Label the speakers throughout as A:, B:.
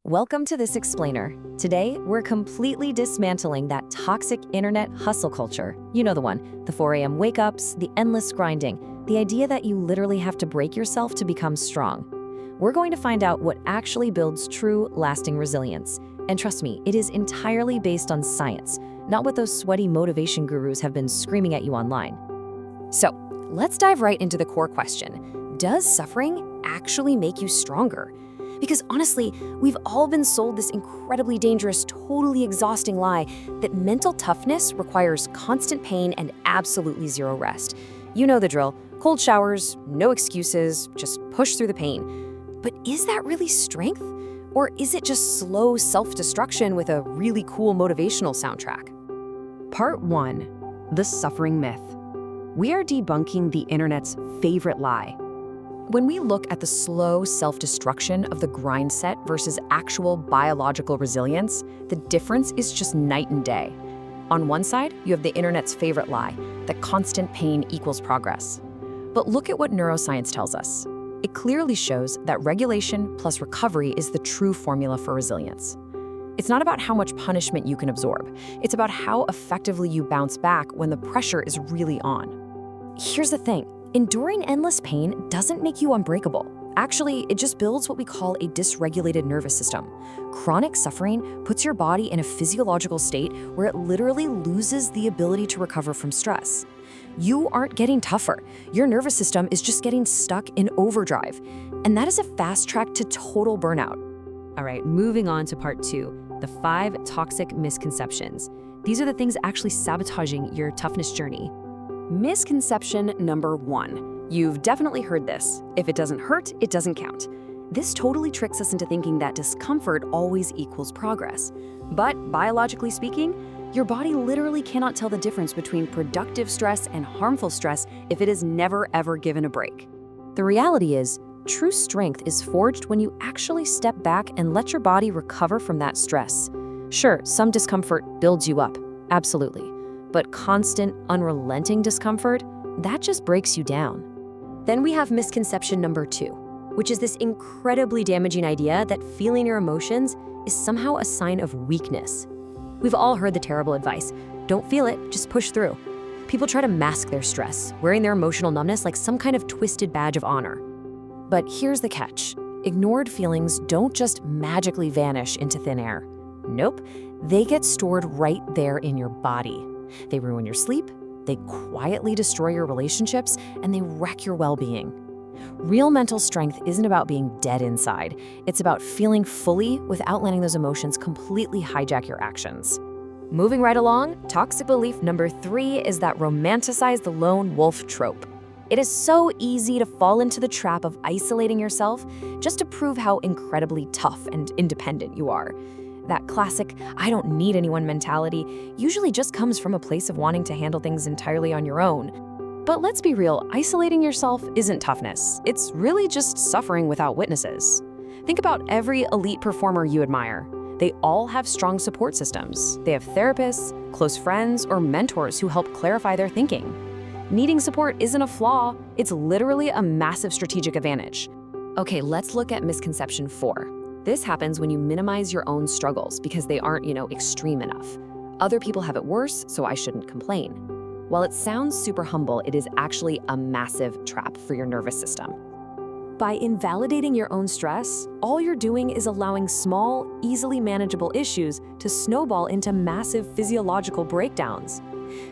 A: Welcome to This Explainer. Today, we're completely dismantling that toxic internet hustle culture. You know the one, the 4 a.m. wake-ups, the endless grinding, the idea that you literally have to break yourself to become strong. We're going to find out what actually builds true, lasting resilience. And trust me, it is entirely based on science, not what those sweaty motivation gurus have been screaming at you online. So, let's dive right into the core question. Does suffering actually make you stronger? Because honestly, we've all been sold this incredibly dangerous, totally exhausting lie that mental toughness requires constant pain and absolutely zero rest. You know the drill. Cold showers, no excuses, just push through the pain. But is that really strength? Or is it just slow self-destruction with a really cool motivational soundtrack?
B: Part 1. The suffering myth. We are debunking the internet's favorite lie.
A: When we look at the slow self-destruction of the grind set versus actual biological resilience, the difference is just night and day. On one side, you have the internet's favorite lie, that constant pain equals progress. But look at what neuroscience tells us. It clearly shows that regulation plus recovery is the true formula for resilience. It's not about how much punishment you can absorb. It's about how effectively you bounce back when the pressure is really on. Here's the thing. Enduring endless pain doesn't make you unbreakable. Actually, it just builds what we call a dysregulated nervous system. Chronic suffering puts your body in a physiological state where it literally loses the ability to recover from stress. You aren't getting tougher. Your nervous system is just getting stuck in overdrive. And that is a fast track to total burnout. All right, moving on to part 2, the 5 toxic misconceptions. These are the things actually sabotaging your toughness journey.
B: Misconception number 1. You've definitely heard this. If it doesn't hurt, it doesn't count. This totally tricks us into thinking that discomfort always equals progress. But biologically speaking, your body literally cannot tell the difference between productive stress and harmful stress if it is never ever given a break.
A: The reality is, true strength is forged when you actually step back and let your body recover from that stress. Sure, some discomfort builds you up, absolutely. But constant, unrelenting discomfort, that just breaks you down. Then we have misconception number 2, which is this incredibly damaging idea that feeling your emotions is somehow a sign of weakness. We've all heard the terrible advice, don't feel it, just push through. People try to mask their stress, wearing their emotional numbness like some kind of twisted badge of honor. But here's the catch. Ignored feelings don't just magically vanish into thin air. Nope, they get stored right there in your body. They ruin your sleep, they quietly destroy your relationships, and they wreck your well-being. Real mental strength isn't about being dead inside. It's about feeling fully without letting those emotions completely hijack your actions. Moving right along, toxic belief number 3 is that romanticize the lone wolf trope. It is so easy to fall into the trap of isolating yourself just to prove how incredibly tough and independent you are. That classic, I don't need anyone mentality usually just comes from a place of wanting to handle things entirely on your own. But let's be real, isolating yourself isn't toughness. It's really just suffering without witnesses. Think about every elite performer you admire. They all have strong support systems. They have therapists, close friends, or mentors who help clarify their thinking. Needing support isn't a flaw, it's literally a massive strategic advantage. Okay, let's look at misconception 4. This happens when you minimize your own struggles because they aren't, extreme enough. Other people have it worse, so I shouldn't complain. While it sounds super humble, it is actually a massive trap for your nervous system. By invalidating your own stress, all you're doing is allowing small, easily manageable issues to snowball into massive physiological breakdowns.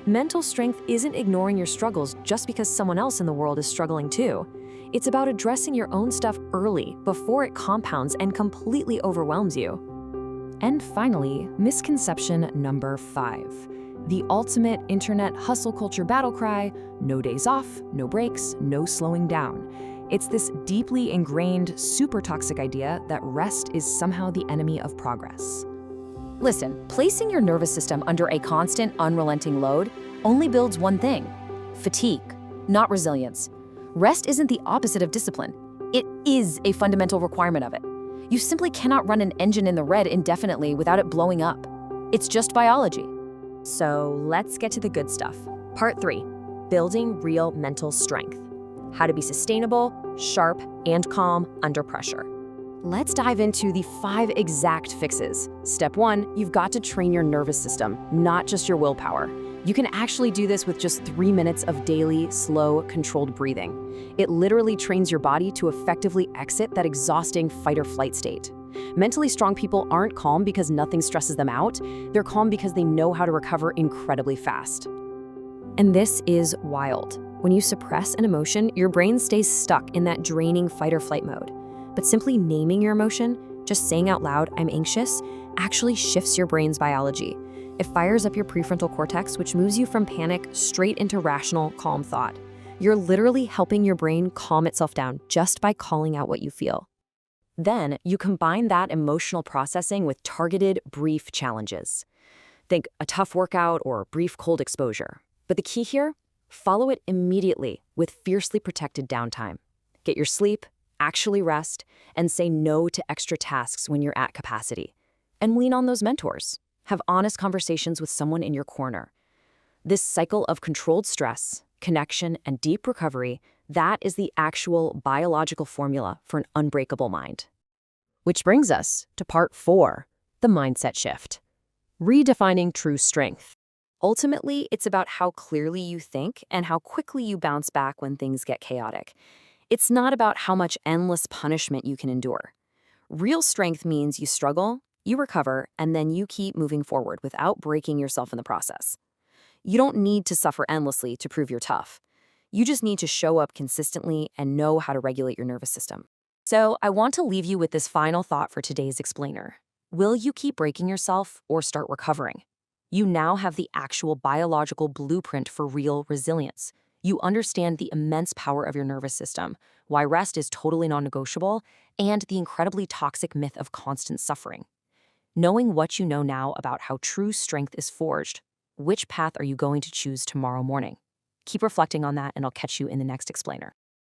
A: Mental strength isn't ignoring your struggles just because someone else in the world is struggling too. It's about addressing your own stuff early before it compounds and completely overwhelms you. And finally, misconception number 5. The ultimate internet hustle culture battle cry, no days off, no breaks, no slowing down. It's this deeply ingrained, super toxic idea that rest is somehow the enemy of progress. Listen, placing your nervous system under a constant, unrelenting load only builds one thing: fatigue, not resilience. Rest isn't the opposite of discipline. It is a fundamental requirement of it. You simply cannot run an engine in the red indefinitely without it blowing up. It's just biology. So let's get to the good stuff. Part 3, building real mental strength. How to be sustainable, sharp, and calm under pressure.
B: Let's dive into the 5 exact fixes. Step 1, you've got to train your nervous system, not just your willpower. You can actually do this with just 3 minutes of daily, slow, controlled breathing. It literally trains your body to effectively exit that exhausting fight or flight state. Mentally strong people aren't calm because nothing stresses them out. They're calm because they know how to recover incredibly fast.
A: And this is wild. When you suppress an emotion, your brain stays stuck in that draining fight or flight mode. But simply naming your emotion, just saying out loud, "I'm anxious," actually shifts your brain's biology. It fires up your prefrontal cortex, which moves you from panic straight into rational, calm thought. You're literally helping your brain calm itself down just by calling out what you feel.
B: Then you combine that emotional processing with targeted, brief challenges. Think a tough workout or brief cold exposure. But the key here? Follow it immediately with fiercely protected downtime. Get your sleep, actually rest, and say no to extra tasks when you're at capacity. And lean on those mentors. Have honest conversations with someone in your corner. This cycle of controlled stress, connection, and deep recovery, that is the actual biological formula for an unbreakable mind.
A: Which brings us to part 4, the mindset shift. Redefining true strength. Ultimately, it's about how clearly you think and how quickly you bounce back when things get chaotic. It's not about how much endless punishment you can endure. Real strength means you struggle, you recover, and then you keep moving forward without breaking yourself in the process. You don't need to suffer endlessly to prove you're tough. You just need to show up consistently and know how to regulate your nervous system. So I want to leave you with this final thought for today's explainer. Will you keep breaking yourself or start recovering? You now have the actual biological blueprint for real resilience. You understand the immense power of your nervous system, why rest is totally non-negotiable, and the incredibly toxic myth of constant suffering. Knowing what you know now about how true strength is forged, which path are you going to choose tomorrow morning? Keep reflecting on that, and I'll catch you in the next explainer.